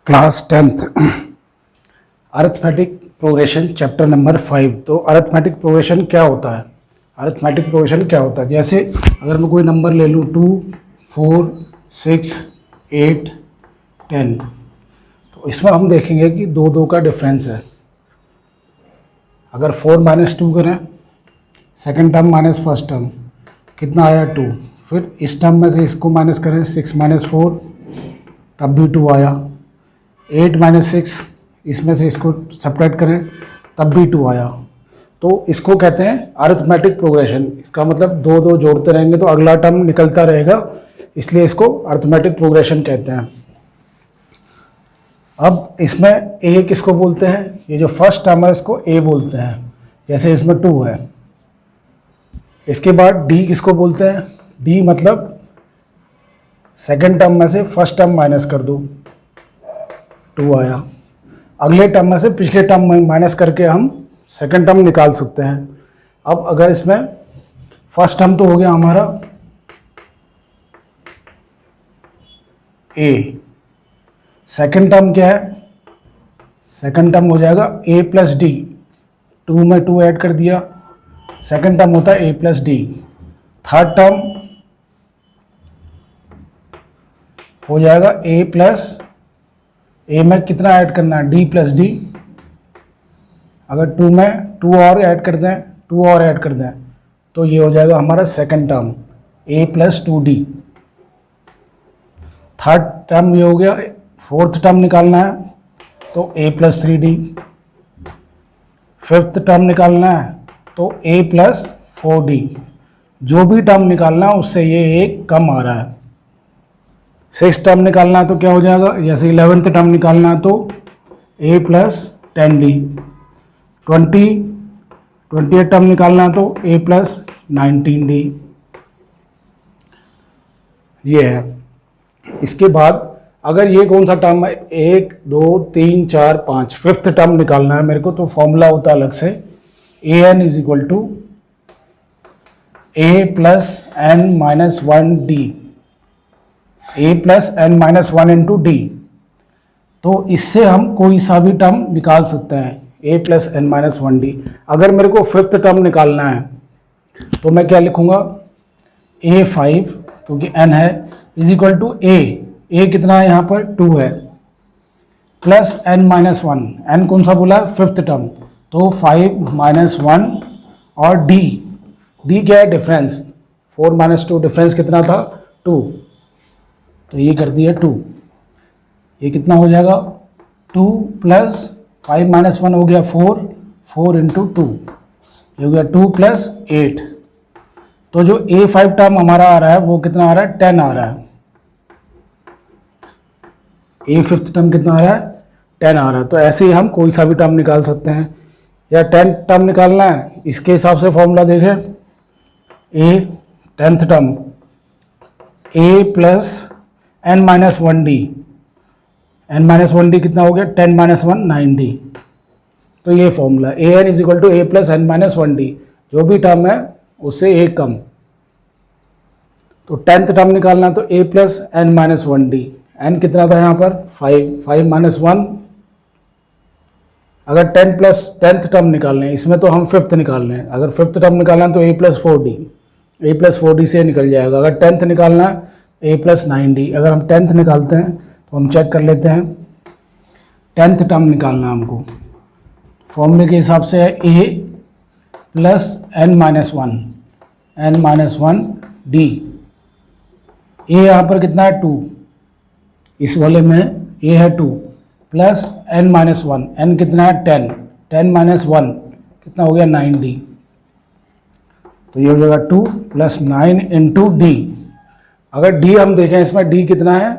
Class 10th arithmetic progression chapter number 5। तो arithmetic progression क्या होता है? अरिथमेटिक प्रोग्रेशन क्या होता है? जैसे अगर मैं कोई नंबर ले लूँ 2, 4, 6, 8, 10, तो इसमें हम देखेंगे कि दो दो का डिफरेंस है। अगर 4 - 2 करें, second term minus first term, कितना आया 2। फिर इस टर्म में से इसको माइनस करें, 6 - 4, तब भी 2 आया। 8 - 6, इसमें से इसको सब्ट्रैक्ट करें, तब भी 2 आया। तो इसको कहते हैं अरिथमेटिक प्रोग्रेशन। इसका मतलब दो दो जोड़ते रहेंगे तो अगला टर्म निकलता रहेगा, इसलिए इसको अरिथमेटिक प्रोग्रेशन कहते हैं। अब इसमें ए किसको बोलते हैं? ये जो फर्स्ट टर्म है इसको ए बोलते हैं, जैसे इसमें 2 है। इसके बाद डी किसको बोलते हैं? डी मतलब सेकेंड टर्म में से फर्स्ट टर्म माइनस कर दो, 2 आया। अगले टर्म में से पिछले टर्म में माइनस करके हम सेकेंड टर्म निकाल सकते हैं। अब अगर इसमें फर्स्ट टर्म तो हो गया हमारा ए, सेकेंड टर्म क्या है? सेकेंड टर्म हो जाएगा ए प्लस डी। 2 में 2 ऐड कर दिया, सेकेंड टर्म होता है ए प्लस डी। थर्ड टर्म हो जाएगा ए प्लस, ए में कितना ऐड करना है? D plus D. अगर 2 में 2 और ऐड कर दें, 2 और ऐड कर दें, तो ये हो जाएगा हमारा सेकंड टर्म ए प्लस 2d। थर्ड टर्म ये हो गया। फोर्थ टर्म निकालना है तो ए प्लस 3d। फिफ्थ टर्म निकालना है तो ए प्लस 4d। जो भी टर्म निकालना है उससे ये एक कम आ रहा है। सिक्स टर्म निकालना है तो क्या हो जाएगा? जैसे 11th टर्म निकालना है तो a प्लस 10d। 28 टर्म निकालना है तो a प्लस 19d। ये है। इसके बाद अगर ये कौन सा टर्म है? 1, 2, 3, 4, 5, फिफ्थ टर्म निकालना है मेरे को, तो फॉर्मूला होता है अलग से, an is equal to a plus n minus 1d, a plus n minus 1 into D. तो इससे हम कोई सा भी टर्म निकाल सकते हैं, a plus n minus 1d। अगर मेरे को फिफ्थ टर्म निकालना है तो मैं क्या लिखूंगा? a5, क्योंकि n है, इज इक्वल टू a कितना है यहाँ पर? 2 है, प्लस n माइनस 1। n कौन सा बोला? फिफ्थ टर्म, तो 5 - 1 और d क्या है? डिफरेंस। 4 - 2 डिफरेंस कितना था? 2। तो ये कर दिया 2। ये कितना हो जाएगा? 2 प्लस 5 - 1 हो गया 4, 4 इंटू 2, ये हो गया 2 प्लस 8। तो जो a5 टर्म हमारा आ रहा है वो कितना आ रहा है? 10 आ रहा है। a फिफ्थ टर्म कितना आ रहा है? 10 आ रहा है। तो ऐसे ही हम कोई सा भी टर्म निकाल सकते हैं। या 10 टर्म निकालना है, इसके हिसाब से फॉर्मूला देखें। a 10th term a plus n minus 1d, n minus 1d कितना हो गया? 10 - 1 9d। तो ये formula an is equal to a plus n minus 1d, जो भी टर्म है उससे एक कम। तो 10th टर्म निकालना तो a plus n minus 1d। n कितना था यहाँ पर? 5 - 1। अगर 10th टर्म निकालना है, इसमें तो हम फिफ्थ निकाल रहे हैं। अगर फिफ्थ टर्म निकालना है तो a plus 4d, a plus 4d से निकल जाएगा। अगर 10th निकालना है a प्लस 9d। अगर हम 10th निकालते हैं तो हम चेक कर लेते हैं। 10th टर्म निकालना है हमको, फॉर्मूले के हिसाब से है a plus n minus 1 d। a यहाँ पर कितना है? 2। इस वाले में a है 2 प्लस n माइनस 1, n कितना है? 10, 10 - 1 कितना हो गया? 9d। तो ये हो जाएगा 2 प्लस 9 इंटू डी। अगर d हम देखें, इसमें d कितना है?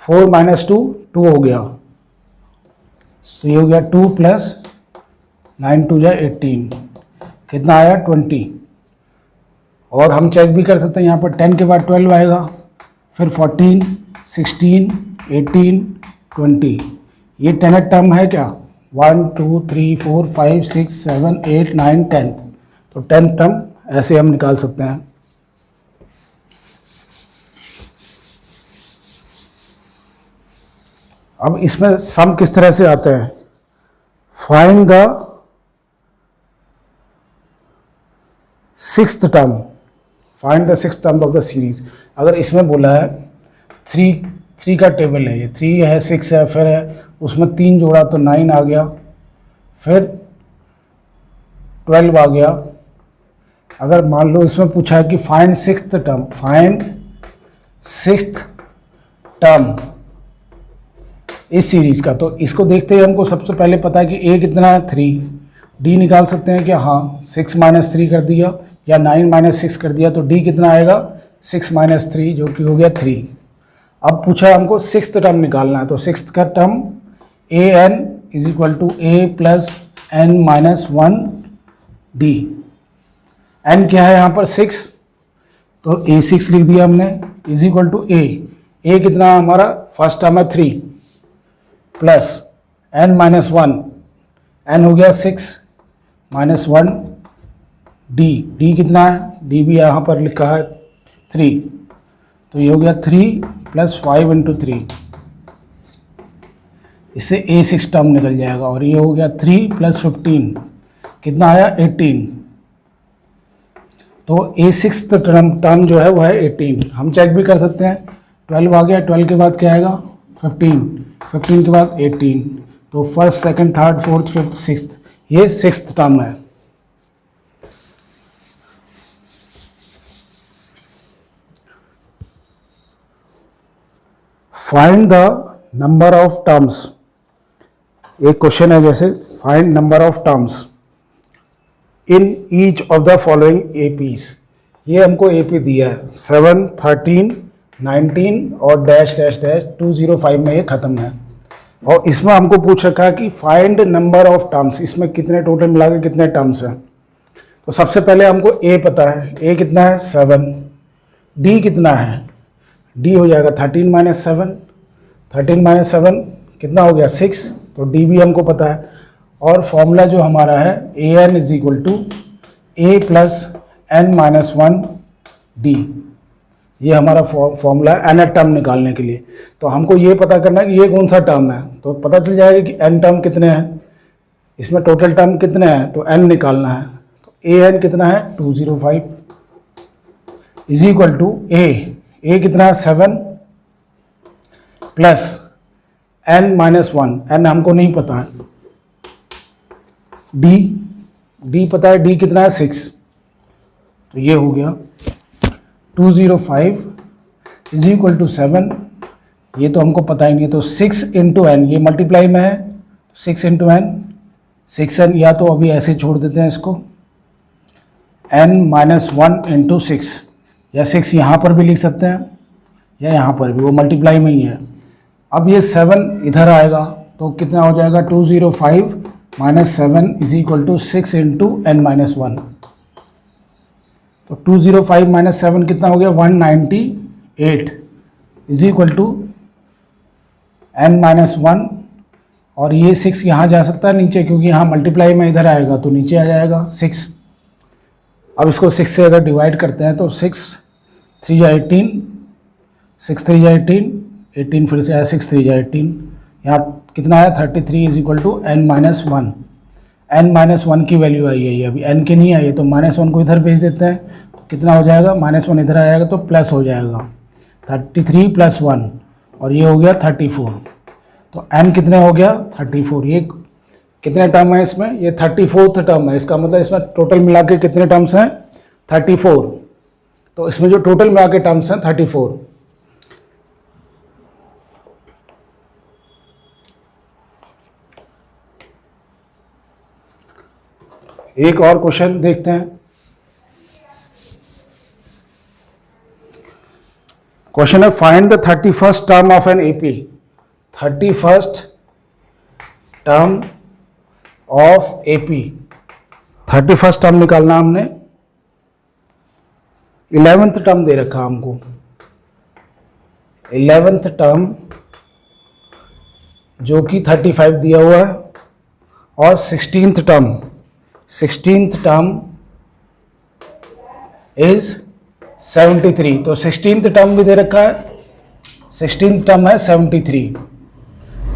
4 - 2, 2 हो गया। तो ये हो गया 2 प्लस 9 2 या 18, कितना आया? 20। और हम चेक भी कर सकते हैं, यहाँ पर 10 के बाद 12 आएगा, फिर 14, 16, 18, 20। ये 10th टर्म है क्या? 1 2 3 4 5 6 7 8 9 10th। तो 10th टर्म ऐसे हम निकाल सकते हैं। अब इसमें सम किस तरह से आते हैं, find the sixth term, find the sixth term of the series. अगर इसमें बोला है थ्री का टेबल है, ये 3 है 6 है, फिर है उसमें 3 जोड़ा तो 9 आ गया, फिर 12 आ गया। अगर मान लो इसमें पूछा है कि find sixth term, find sixth term इस सीरीज का, तो इसको देखते ही हमको सबसे पहले पता है कि ए कितना है 3, डी निकाल सकते हैं क्या, हाँ 6 - 3 कर दिया या 9 - 6 कर दिया, तो डी कितना आएगा 6 - 3 जो कि हो गया 3। अब पूछा है हमको सिक्स्थ टर्म निकालना है, तो सिक्स्थ का term A N is equal to A plus N minus 1 D. N क्या है यहाँ पर 6, तो ए 6 लिख दिया हमने, इज इक्वल टू ए कितना हमारा फर्स्ट टर्म है 3 प्लस एन माइनस 1, एन हो गया 6 माइनस 1 डी कितना है, डी भी यहाँ पर लिखा है 3, तो ये हो गया 3 प्लस 5 इंटू 3, इससे A6 टर्म निकल जाएगा। और ये हो गया 3 प्लस 15 कितना आया 18, तो A6 टर्म जो है वो है 18। हम चेक भी कर सकते हैं, 12 आ गया, 12 के बाद क्या आएगा 15 के बाद 18, तो first second third fourth fifth sixth, ये सिक्स्थ टर्म है। Find the number of terms, एक क्वेश्चन है जैसे find number of terms in each of the following APs. ये हमको एपी दिया है 7, 13, 19 और डैश डैश डैश 205 में ये ख़त्म है। और इसमें हमको पूछ रखा है कि फाइंड नंबर ऑफ टर्म्स, इसमें कितने टोटल मिला के कितने टर्म्स हैं। तो सबसे पहले हमको ए पता है, ए कितना है 7, डी कितना है, डी हो जाएगा 13 - 7, 13 - 7 कितना हो गया 6, तो डी भी हमको पता है। और फॉर्मूला जो हमारा है a N is equal to A plus N minus 1 d, ये हमारा फॉर्मूला है nth टर्म निकालने के लिए। तो हमको ये पता करना है कि ये कौन सा टर्म है, तो पता चल जाएगा कि n टर्म कितने हैं, इसमें टोटल टर्म कितने हैं, तो n निकालना है। तो ए एन कितना है 205 इज इक्वल टू ए कितना है 7 प्लस n माइनस 1, n हमको नहीं पता है, डी पता है, डी कितना है 6, तो ये हो गया 205 इज इक्वल टू 7, ये तो हमको पता ही नहीं है, तो 6 इंटू एन, ये मल्टीप्लाई में है 6 इंटू एन, 6n, या तो अभी ऐसे छोड़ देते हैं इसको, n माइनस 1 इंटू 6, या 6 यहाँ पर भी लिख सकते हैं या यहाँ पर भी, वो मल्टीप्लाई में ही है। अब ये 7 इधर आएगा तो कितना हो जाएगा 205 minus 7 is equal to 6 into n minus 1, तो 205 माइनस 7 कितना हो गया 198 is equal to n minus 1, और ये 6 यहाँ जा सकता है नीचे, क्योंकि यहाँ मल्टीप्लाई में इधर आएगा तो नीचे आ जाएगा 6। अब इसको 6 से अगर डिवाइड करते हैं तो 6 3 जा 18, 6 3 जा 18, 18 फिर से आया 6 3 जा 18, यहाँ कितना आया 33 is equal to n minus 1, n minus 1 की वैल्यू आई है, ये अभी एन की नहीं आई है, तो माइनस 1 को इधर भेज देते हैं, तो कितना हो जाएगा माइनस 1 इधर आ जाएगा तो प्लस हो जाएगा 33 प्लस 1, और ये हो गया 34, तो एन कितने हो गया 34। ये कितने टर्म है इसमें, ये 34th टर्म है, इसका मतलब इसमें टोटल मिला के कितने टर्म्स हैं 34, तो इसमें जो टोटल मिला के टर्म्स हैं 34। एक और क्वेश्चन देखते हैं। क्वेश्चन है find the 31st term of an AP, 31st term of AP, 31st term निकालना हमने, 11th टर्म दे रखा हमको, 11th टर्म जो कि 35 दिया हुआ है, और 16th टर्म इज 73, तो 16th टर्म भी दे रखा है, 16th टर्म है 73,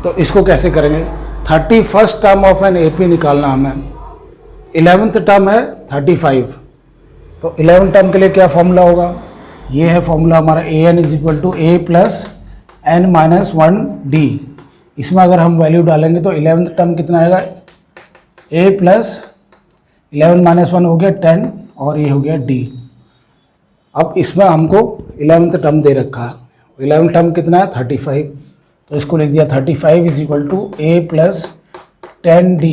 तो इसको कैसे करेंगे, 31st term of n AP निकालना हमें, 11th टर्म है 35, तो 11 टर्म के लिए क्या फॉर्मूला होगा, ये है फॉर्मूला हमारा AN = A + n-1D। इसमें अगर हम वैल्यू डालेंगे तो 11th टर्म कितना आएगा, A + 11 - 1 हो गया 10 और ये हो गया D। अब इसमें हमको 11th टर्म दे रखा है, 11th टर्म कितना है 35, तो इसको लिख दिया 35 = A + 10D।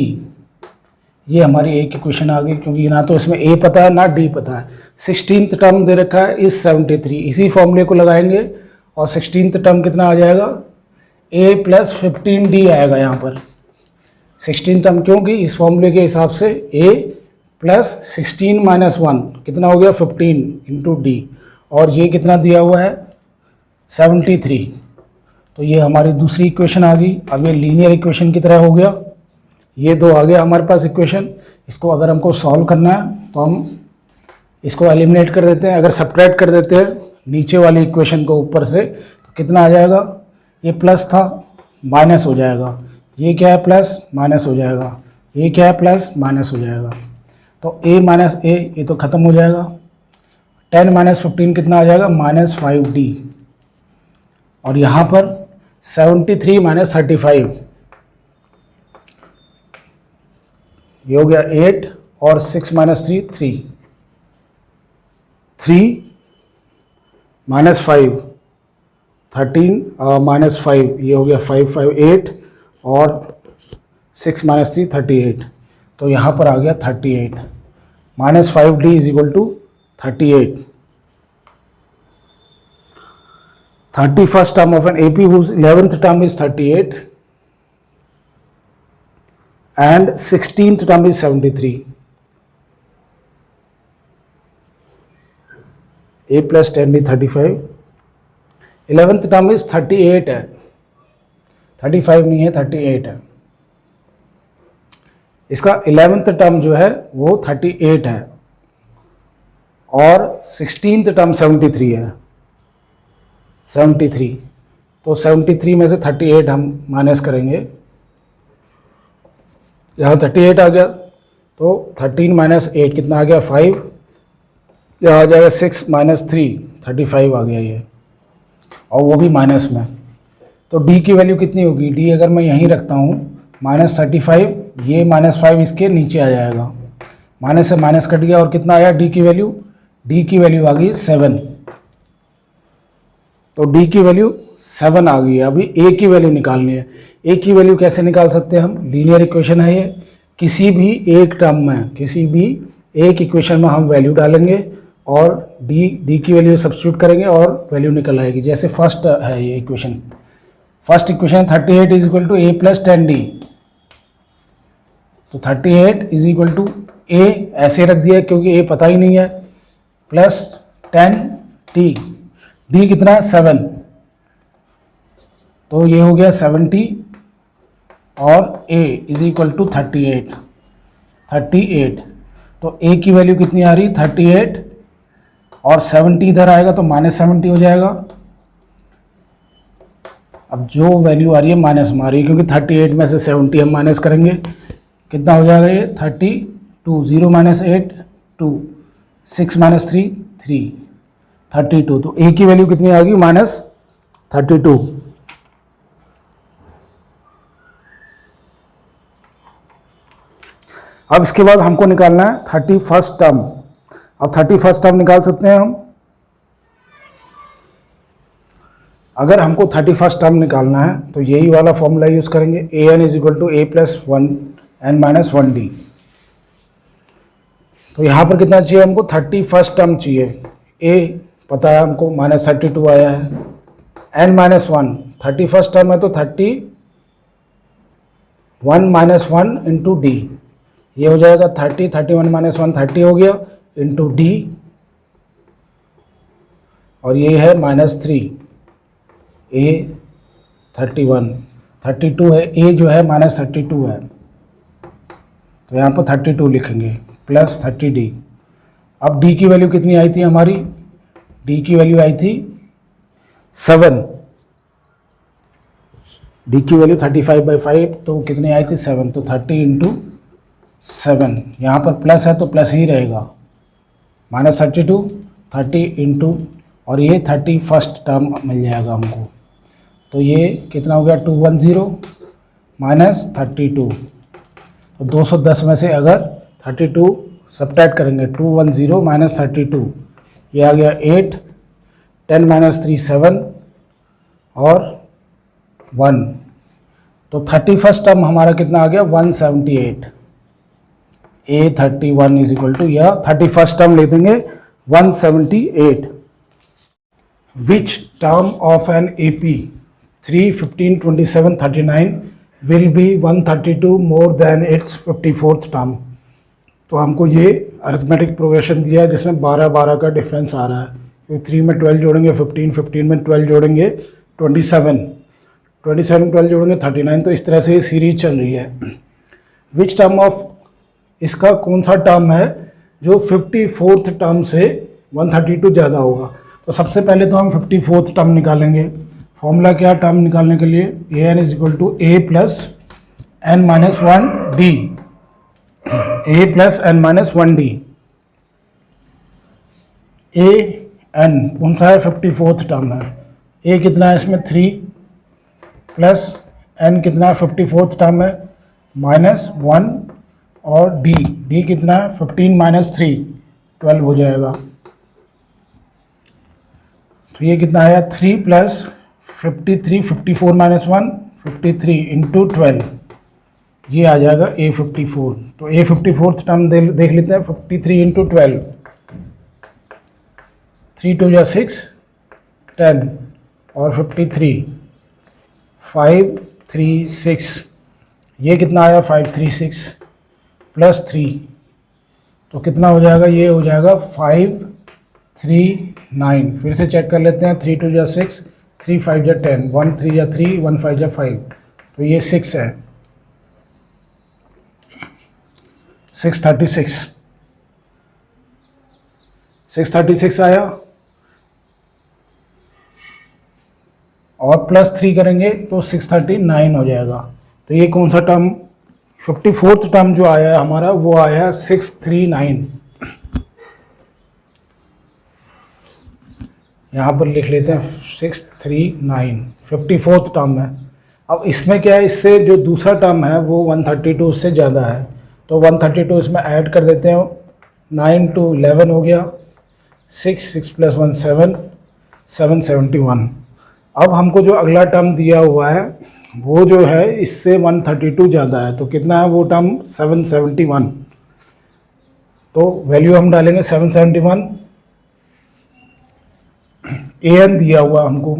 ये हमारी एक इक्वेशन आ गई, क्योंकि ना तो इसमें A पता है ना D पता है। 16th टर्म दे रखा है इस 73, इसी फॉर्मूले को लगाएंगे और 16th टर्म कितना आ जाएगा, A + 15D आएगा यहाँ पर। 16th टर्म क्योंकि इस फॉर्मूले के हिसाब से A + 16 - 1 कितना हो गया 15 × D, और ये कितना दिया हुआ है 73, तो ये हमारी दूसरी इक्वेशन आ गई। अब ये लीनियर इक्वेशन की तरह हो गया, ये दो आ गया हमारे पास इक्वेशन। इसको अगर हमको सॉल्व करना है तो हम इसको एलिमिनेट कर देते हैं, अगर सब्ट्रैक्ट कर देते हैं नीचे वाली इक्वेशन को ऊपर से, तो कितना आ जाएगा, ये प्लस था माइनस हो जाएगा, ये क्या है प्लस माइनस हो जाएगा, ये क्या है प्लस माइनस हो जाएगा, तो A - A ये तो ख़त्म हो जाएगा। 10 - 15 कितना आ जाएगा -5D, और यहाँ पर 73 - 35 ये हो गया 8 और 6 - 3 3 3 - 5 13 -5 ये हो गया 5 5 8 और 6 - 3 38, तो यहाँ पर आ गया 38 -5D = 38। 31st term of an AP whose 11th term is 38 and 16th term is 73. A + 10D 35, 11th term is 38 है, 35 नहीं है 38 है। इसका 11th टर्म जो है वो 38 है और 16th टर्म 73 है, 73, तो 73 में से 38 हम माइनस करेंगे, यहाँ 38 आ गया, तो 13 - 8 कितना आ गया 5, यहाँ आ जाएगा 6 - 3 35 आ गया ये, और वो भी माइनस में। तो D की वैल्यू कितनी होगी, D अगर मैं यहीं रखता हूँ -35, ये -5 इसके नीचे आ जाएगा, माइनस से माइनस कट गया और कितना आया D की वैल्यू, D की वैल्यू आ गई 7, तो D की वैल्यू 7 आ गई है। अभी A की वैल्यू निकालनी है। A की वैल्यू कैसे निकाल सकते हैं हम, लीनियर इक्वेशन है ये, किसी भी एक टर्म में, किसी भी एक इक्वेशन में हम वैल्यू डालेंगे और D की वैल्यू सब्स्टिट्यूट करेंगे और वैल्यू निकल आएगी। जैसे फर्स्ट है ये equation, first equation 38 = A + 10D, तो 38 = A ऐसे रख दिया क्योंकि A पता ही नहीं है, प्लस 10D, D कितना है 7, तो ये हो गया 70 और A = 38, तो A की वैल्यू कितनी आ रही 38 और 70 इधर आएगा तो -70 हो जाएगा। अब जो वैल्यू आ रही है माइनस में आ रही है, क्योंकि 38 में से 70 हम माइनस करेंगे, कितना हो जाएगा ये 32, 0 - 8 2, 6 - 3 3, 32, तो A की वैल्यू कितनी आ गई -32। अब इसके बाद हमको निकालना है 31st टर्म। अब 31st टर्म निकाल सकते हैं हम, अगर हमको 31st टर्म निकालना है तो यही वाला फॉर्मूला यूज करेंगे, AN = A + 1n-1D। तो यहाँ पर कितना चाहिए हमको 31st टर्म चाहिए, A पता है हमको -32 आया है, n-1 31st टर्म है तो 31 - 1 × D, ये हो जाएगा 30, 31 - 1 30 हो गया इंटू D, और ये है -3, A 31, 32 है, A जो है -32 है, तो यहाँ पर 32 लिखेंगे प्लस 30D। अब D की वैल्यू कितनी आई थी हमारी, D की वैल्यू आई थी 7, डी की वैल्यू 35/5 तो कितनी आई थी 7, तो 30 इंटू 7, यहाँ पर प्लस है तो प्लस ही रहेगा, -32, 30 इंटू, और ये 31st टर्म मिल जाएगा हमको। तो ये कितना हो गया 210 -32, तो 210 में से अगर 32 सब्ट्रैक्ट करेंगे, 210 -32, ये आ गया 8, 10 - 3 7 और 1, तो 31st टर्म हमारा कितना आ गया 178। A31 इज इक्वल टू, या 31st टर्म ले देंगे 178। Which term of n AP 3, 15, 27, 39 will be 132 more than it's 54th term. तो हमको ये अरिथमेटिक प्रोग्रेशन दिया है जिसमें 12 का डिफरेंस आ रहा है, क्योंकि 3 में 12 जोड़ेंगे 15, 15 में 12 जोड़ेंगे 27, 27 में 12 जोड़ेंगे 39, तो इस तरह से ये सीरीज चल रही है। विच टर्म ऑफ, इसका कौन सा टर्म है जो 54th टर्म से 132 ज़्यादा होगा। तो सबसे पहले तो हम 54th टर्म निकालेंगे। फॉर्मूला क्या टर्म निकालने के लिए, an is equal to a plus n minus 1 d, a plus n minus 1 d. a n कौन सा है 54th टर्म है, a कितना है इसमें 3 प्लस n कितना है 54th टर्म है -1, और d कितना है 15 माइनस 3 12 हो जाएगा। तो ये कितना आया 3 प्लस 53, 54 माइनस 1 53 इंटू 12, ये आ जाएगा A54। तो A54th टर्म देख लेते हैं, 53 इंटू 12, 3 2 या 6 10 और 53 536, ये कितना आया 536 प्लस 3, तो कितना हो जाएगा, ये हो जाएगा 539। फिर से चेक कर लेते हैं, 3 2 या 6, 3 5 या 10, 1 3 या 3, 1 5 या 5, तो ये 6 है, 636, 636 आया, और प्लस 3 करेंगे तो 639 हो जाएगा। तो ये कौन सा टर्म 54th टर्म जो आया है हमारा, वो आया 639। यहाँ पर लिख लेते हैं 639, 54th टर्म है। अब इसमें क्या है, इससे जो दूसरा टर्म है वो 132 से ज़्यादा है, तो 132 इसमें ऐड कर देते हैं, 9 to 11 हो गया, 6 प्लस 1 7 771। अब हमको जो अगला टर्म दिया हुआ है वो जो है इससे 132 ज़्यादा है, तो कितना है वो टर्म 771। तो वैल्यू हम डालेंगे 771, an दिया हुआ हमको,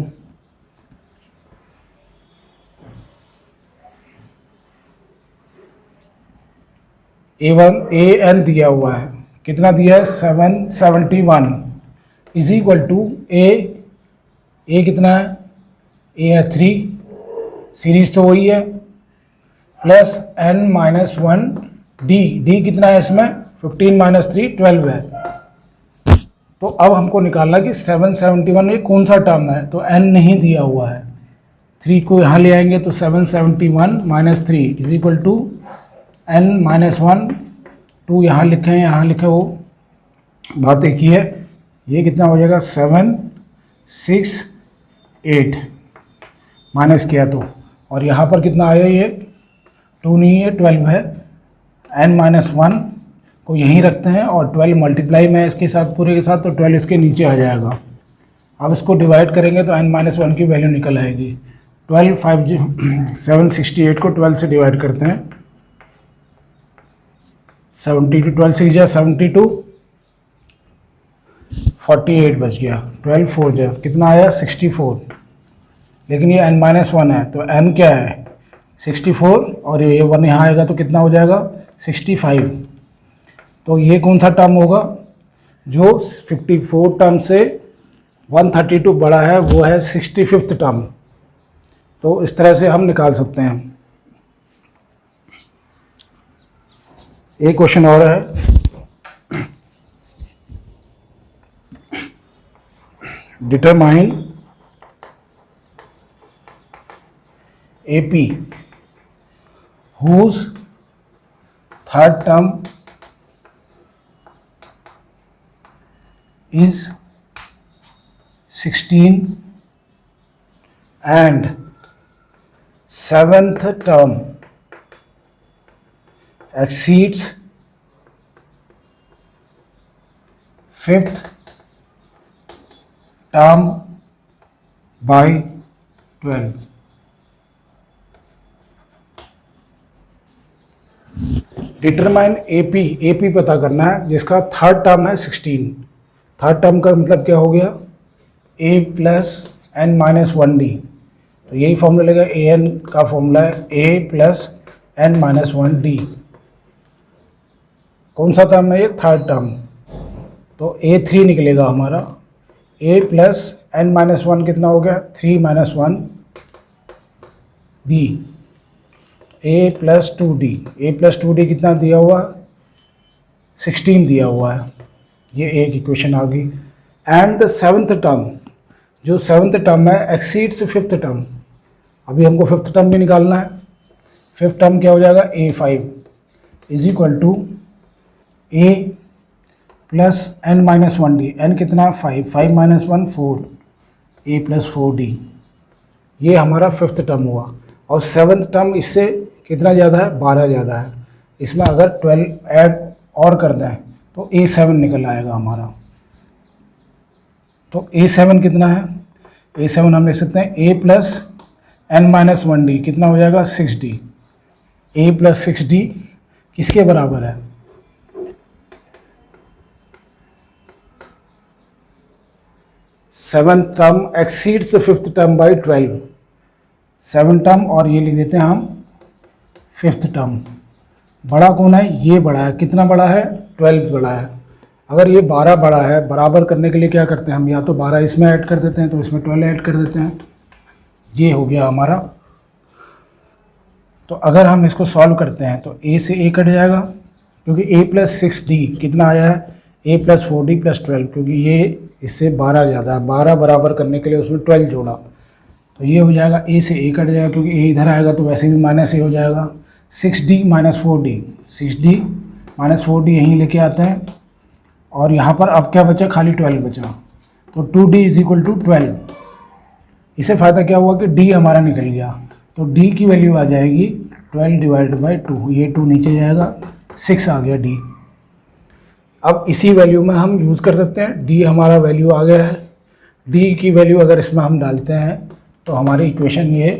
an दिया हुआ है, कितना दिया है 771 इज इक्वल टू a कितना है, a है 3, सीरीज तो वही है, प्लस n माइनस 1 d कितना है इसमें 15 माइनस 3 12 है। तो अब हमको निकालना कि 771 में कौन सा टर्म है, तो n नहीं दिया हुआ है, 3 को यहाँ ले आएंगे तो 771 minus 3 is equal to n minus 1, 2 यहाँ लिखे वो बात एक ही है। ये कितना हो जाएगा 768 माइनस किया तो, और यहाँ पर कितना आया, ये 2 नहीं है 12 है, n माइनस 1 को यहीं रखते हैं और 12 मल्टीप्लाई में इसके साथ पूरे के साथ, तो 12 इसके नीचे आ जाएगा। अब इसको डिवाइड करेंगे तो n माइनस 1 की वैल्यू निकल आएगी। 768 को 12 से डिवाइड करते हैं, 72 12 से 72, 48 बच गया, 12 4 जा कितना आया 64, लेकिन ये n माइनस 1 है तो n क्या है 64, और ये 1 यहाँ आएगा तो कितना हो जाएगा 65। तो ये कौन सा टर्म होगा जो 54 टर्म से 132 बड़ा है, वो है 65th टर्म। तो इस तरह से हम निकाल सकते हैं। एक क्वेश्चन और है, determine AP whose third term is 16 and seventh term exceeds fifth term by 12. Determine AP पता करना है जिसका थर्ड टर्म है 16। थर्ड टर्म का मतलब क्या हो गया, A plus n minus 1D। तो यही फॉर्मूला लेगा, AN का फॉर्मूला है A plus n minus 1D। कौन सा टर्म है ये, थर्ड टर्म। तो A3 निकलेगा हमारा। A प्लस n माइनस 1 कितना हो गया, 3 minus 1 D। A plus 2D, A plus 2D कितना दिया हुआ, 16 दिया हुआ है। ये एक इक्वेशन आ गई। एंड द सेवन्थ टर्म, जो सेवन्थ टर्म है एक्सीड्स फिफ्थ टर्म। अभी हमको फिफ्थ टर्म भी निकालना है। फिफ्थ टर्म क्या हो जाएगा, A5 is equal to A plus n minus 1D। n कितना, 5, 5 माइनस 1 4, A प्लस 4D। ये हमारा फिफ्थ टर्म हुआ। और सेवन्थ टर्म इससे कितना ज़्यादा है, 12 ज़्यादा है। इसमें अगर 12 ऐड और कर दें तो A7 निकल आएगा हमारा। तो A7 कितना है, A7 हम लिख सकते हैं A plus n minus 1D कितना हो जाएगा, 6D। A प्लस 6D किसके बराबर है, seventh term exceeds fifth term by 12। Seven term और ये लिख देते हैं हम फिफ्थ टर्म। बड़ा कौन है, ये बड़ा है। कितना बड़ा है, 12 बड़ा है। अगर ये 12 बड़ा है, बराबर करने के लिए क्या करते हैं हम, या तो 12 इसमें ऐड कर देते हैं तो इसमें 12 ऐड कर देते हैं। ये हो गया हमारा। तो अगर हम इसको सॉल्व करते हैं तो A से A कट जाएगा, क्योंकि A प्लस 6D कितना आया है, A प्लस 4D प्लस 12, क्योंकि ये इससे 12 ज़्यादा है। 12 बराबर करने के लिए उसमें 12 जोड़ा, तो ये हो जाएगा A से A कट जाएगा, क्योंकि A इधर आएगा तो वैसे भी माइनस A हो जाएगा। 6D minus 4D, 6D minus 4D यहीं लेके आते हैं। और यहाँ पर अब क्या बचा, खाली 12 बचा। तो 2D इज इक्वल टू 12। इससे फ़ायदा क्या हुआ कि D हमारा निकल गया। तो D की वैल्यू आ जाएगी 12 डिवाइडेड बाई 2। ये 2 नीचे जाएगा, 6 आ गया D। अब इसी वैल्यू में हम यूज़ कर सकते हैं। D हमारा वैल्यू आ गया है। D की वैल्यू अगर इसमें हम डालते हैं तो हमारी इक्वेशन ये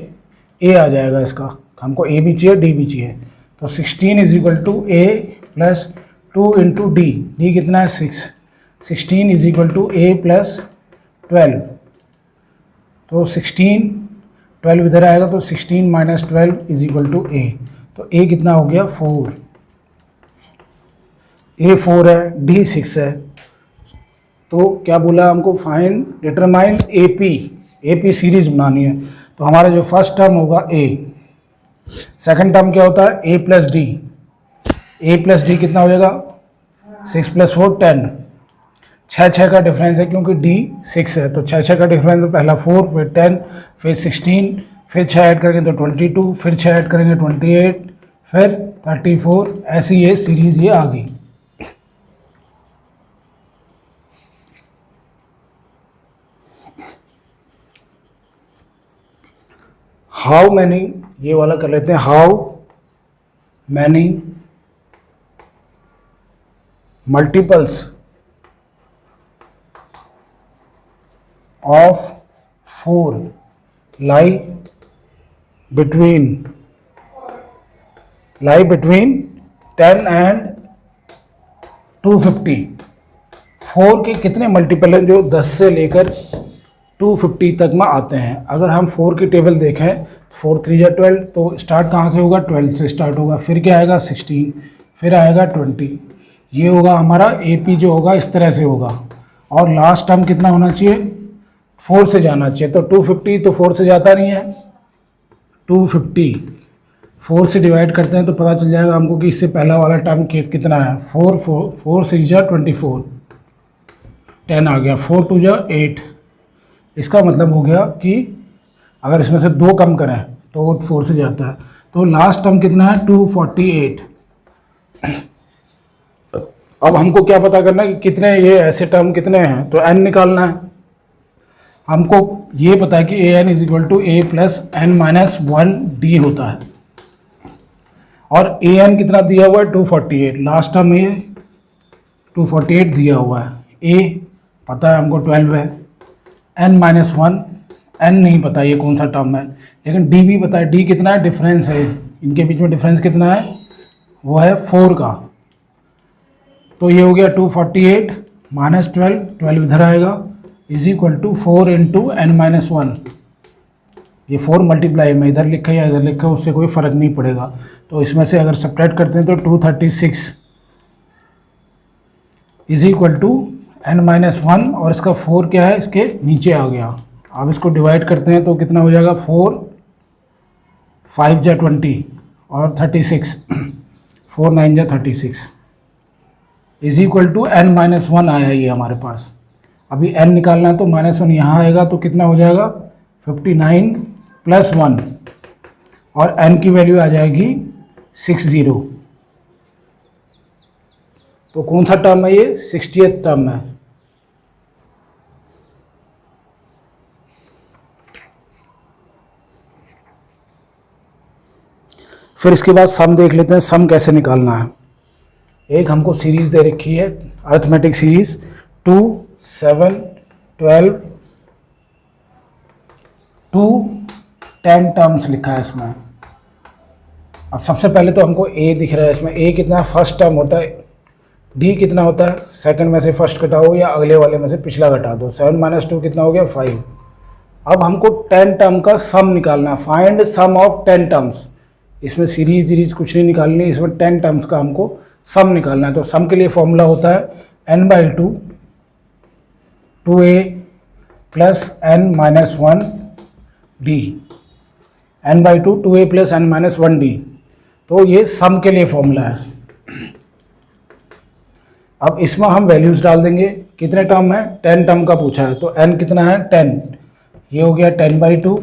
A आ जाएगा। इसका हमको A भी चाहिए, D भी चाहिए। तो 16 is equal to A plus 2 into D। D कितना है, 6। 16 is equal to A plus 12। तो 16, 12 इधर आएगा तो 16 minus 12 is equal to A। तो A कितना हो गया, 4। A 4 है, D 6 है। तो क्या बोला हमको, फाइंड डिटरमाइन AP सीरीज बनानी है। तो हमारा जो फर्स्ट टर्म होगा A, सेकंड टर्म क्या होता है, A plus D। A plus D कितना हो जाएगा, 6 प्लस 4 10। 6 का डिफरेंस है, क्योंकि D 6 है। तो 6 का डिफरेंस है, पहला 4 फिर 10 फिर 16 फिर 6 ऐड करेंगे तो 22 फिर 6 ऐड करेंगे 28 फिर 34। ऐसी ये सीरीज ये आ गई। हाउ मैनी, ये वाला कर लेते हैं, how many multiples of 4 lie between 10 and 250। 4 के कितने मल्टीपल हैं जो 10 से लेकर 250 तक में आते हैं। अगर हम 4 की टेबल देखें, 4 3 या 12, तो स्टार्ट कहाँ से होगा, 12 से स्टार्ट होगा। फिर क्या आएगा, 16, फिर आएगा 20। ये होगा हमारा AP जो होगा इस तरह से होगा। और लास्ट टर्म कितना होना चाहिए, 4 से जाना चाहिए। तो 250 तो 4 से जाता नहीं है। 250 4 से डिवाइड करते हैं तो पता चल जाएगा हमको कि इससे पहला वाला टर्म कितना है, 4 6 जा 24, 10 आ गया, 4 2 जा 8। इसका मतलब हो गया कि अगर इसमें से 2 कम करें तो 4 से जाता है, तो लास्ट टर्म कितना है 248। अब हमको क्या पता करना है कि कितने ये ऐसे टर्म कितने हैं, तो n निकालना है। हमको ये पता है कि an is equal to a plus n minus 1d होता है, और an कितना दिया हुआ है 248, लास्ट टर्म ये 248 दिया हुआ है, a पता है हमको 12 है, n माइनस 1, n नहीं पता ये कौन सा टर्म है, लेकिन d भी पता है, d कितना है, डिफरेंस है इनके बीच में, डिफरेंस कितना है, वो है 4 का। तो ये हो गया 248 माइनस 12, 12 इधर आएगा, is equal to 4 into n minus 1। ये 4 मल्टीप्लाई में इधर लिखा या इधर लिखा उससे कोई फ़र्क नहीं पड़ेगा। तो इसमें से अगर सब्ट्रैक्ट करते हैं तो 236 is equal to n minus 1, और इसका 4 क्या है, इसके नीचे आ गया। अब इसको डिवाइड करते हैं तो कितना हो जाएगा, 4 5 जा 20 और 36 4 9 जा 36 is equal to n minus 1 आया ये हमारे पास। अभी n निकालना है तो माइनस 1 यहाँ आएगा, तो कितना हो जाएगा 59 प्लस 1, और n की वैल्यू आ जाएगी 60। तो कौन सा टर्म है ये, 60th टर्म है। फिर इसके बाद सम देख लेते हैं, सम कैसे निकालना है। एक हमको सीरीज दे रखी है, अरिथमेटिक सीरीज 2 7 12 2 10 टर्म्स लिखा है इसमें। अब सबसे पहले तो हमको a दिख रहा है इसमें, a कितना फर्स्ट टर्म होता है, d कितना होता है, सेकंड में से फर्स्ट घटाओ या अगले वाले में से पिछला घटा दो, 7 माइनस 2 कितना हो गया 5। अब हमको 10 टर्म का सम निकालना है, फाइंड सम ऑफ 10 टर्म्स। इसमें सीरीज कुछ नहीं निकालनी, इसमें 10 टर्म्स का हमको सम निकालना है। तो सम के लिए फॉर्मूला होता है n/2 2a plus n minus 1d, n/2 2a plus n minus 1d। तो ये सम के लिए फॉर्मूला है। अब इसमें हम वैल्यूज डाल देंगे, कितने टर्म है, 10 टर्म का पूछा है, तो n कितना है 10, ये हो गया 10/2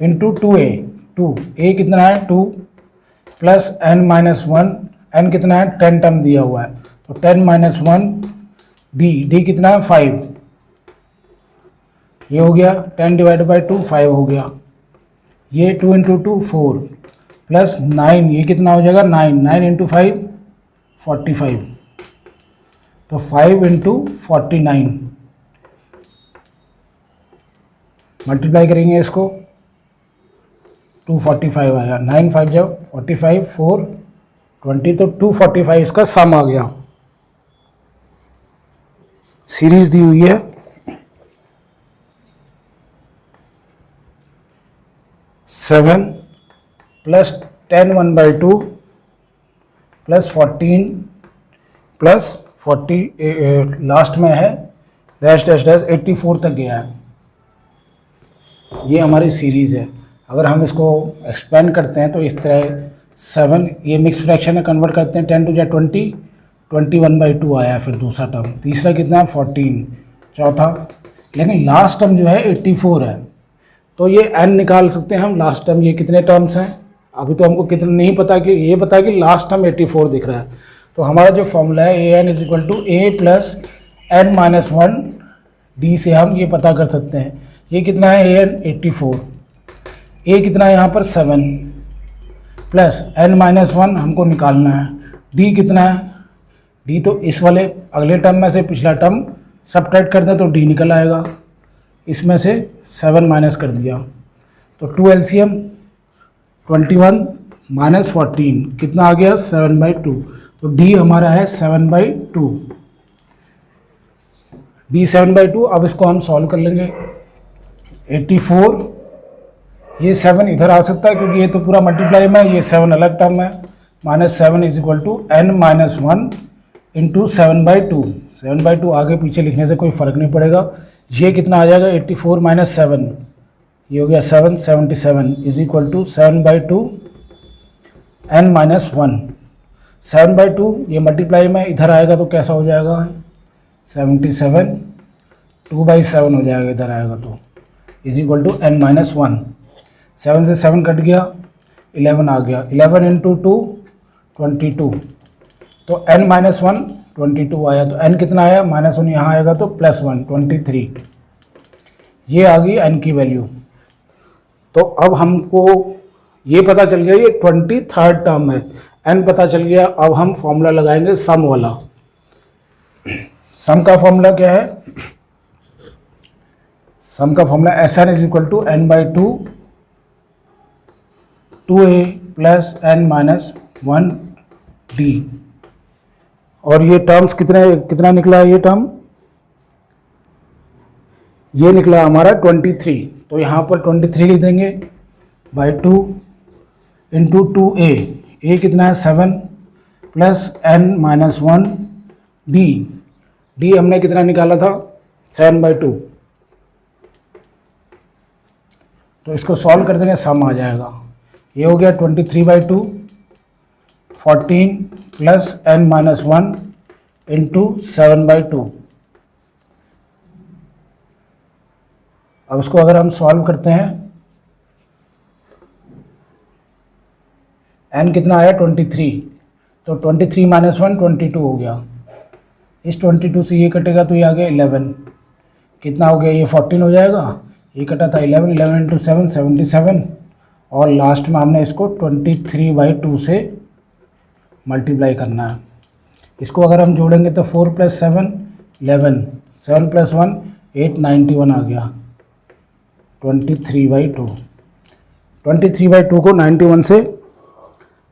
इंटू 2a, 2a कितना है 2 प्लस n माइनस 1, n कितना है 10 टर्म दिया हुआ है, तो 10 माइनस 1 d कितना है 5, ये हो गया 10 डिवाइड बाई 2 5 हो गया, ये 2 इंटू 2 4 प्लस 9, ये कितना हो जाएगा 9 इंटू 5 45, तो 5 इंटू 49 मल्टीप्लाई करेंगे इसको, 245 आएगा, 9 5 जाओ 45 4 20, तो 245 इसका सम आ गया। सीरीज दी हुई है, seven plus 10 1/2 plus 14 plus 40 last में है डैश डैश डैश 84 तक गया है। ये हमारी सीरीज़ है। अगर हम इसको एक्सपेंड करते हैं तो इस तरह 7, ये मिक्स फ्रैक्शन में कन्वर्ट करते हैं, 10 टू जा 20 21/2 आया। फिर दूसरा टर्म, तीसरा कितना है 14, चौथा, लेकिन लास्ट टर्म जो है 84 है। तो ये n निकाल सकते हैं हम लास्ट टर्म, ये कितने टर्म्स हैं अभी तो हमको कितना नहीं पता, कि ये पता कि लास्ट टर्म 84 दिख रहा है। तो हमारा जो फॉर्मूला है an is equal to a plus n minus 1 d से हम ये पता कर सकते हैं। ये कितना है an 84, a कितना है यहाँ पर 7 प्लस n माइनस 1 हमको निकालना है, d कितना है, d तो इस वाले अगले टर्म में से पिछला टर्म सब्ट्रैक्ट कर दें तो d निकल आएगा, इसमें से 7 माइनस कर दिया तो 2 LCM 21 माइनस 14 कितना आ गया 7/2। तो d हमारा है 7/2, d 7/2। अब इसको हम सॉल्व कर लेंगे। 84, ये 7 इधर आ सकता है क्योंकि ये तो पूरा मल्टीप्लाई में है, ये 7 अलग टर्म है, minus 7 is equal to n minus 1 into 7/2। 7/2 आगे पीछे लिखने से कोई फ़र्क नहीं पड़ेगा। ये कितना आ जाएगा 84 माइनस 7, ये हो गया 77 is equal to 7/2 n minus 1। 7/2 ये मल्टीप्लाई में इधर आएगा तो कैसा हो जाएगा 77, 2/7 हो जाएगा इधर आएगा तो, is equal to n minus 1। 7 से 7 कट गया, 11 आ गया। 11 इंटू 2 22, तो n माइनस 1 22 आया। तो n कितना आया, -1 यहाँ आएगा तो +1 23, ये आ गई n की वैल्यू। तो अब हमको ये पता चल गया ये 23rd टर्म है, n पता चल गया। अब हम फॉर्मूला लगाएंगे सम वाला। सम का फॉर्मूला क्या है, सम का formula Sn is equal to n/2 2a plus n minus 1d। और ये टर्म्स कितना निकला है, ये टर्म ये निकला हमारा 23। तो यहाँ पर 23 लिख देंगे बाई 2 इंटू 2a, a कितना है 7 plus n minus 1d, d हमने कितना निकाला था 7/2। तो इसको सॉल्व कर देंगे, सम आ जाएगा। ये हो गया 23/2 14 प्लस n माइनस 1 इंटू 7/2। अब इसको अगर हम सॉल्व करते हैं, n कितना आया 23, तो 23 माइनस 1 22 हो गया। इस 22 से ये कटेगा तो ये आ गया 11, कितना हो गया, ये 14 हो जाएगा। ये कटा था 11, 11 इंटू 7 77, और लास्ट में हमने इसको 23/2 से मल्टीप्लाई करना है। इसको अगर हम जोड़ेंगे तो 4 प्लस 7 11, 7 प्लस 1 8 91 आ गया 23/2। 23/2 को 91 से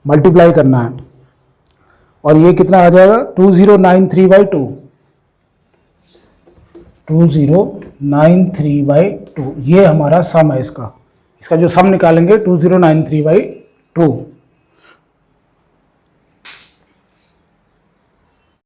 मल्टीप्लाई करना है, और ये कितना आ जाएगा 2093/2, 2093/2। ये हमारा सम है, इसका जो सम निकालेंगे 2093/2।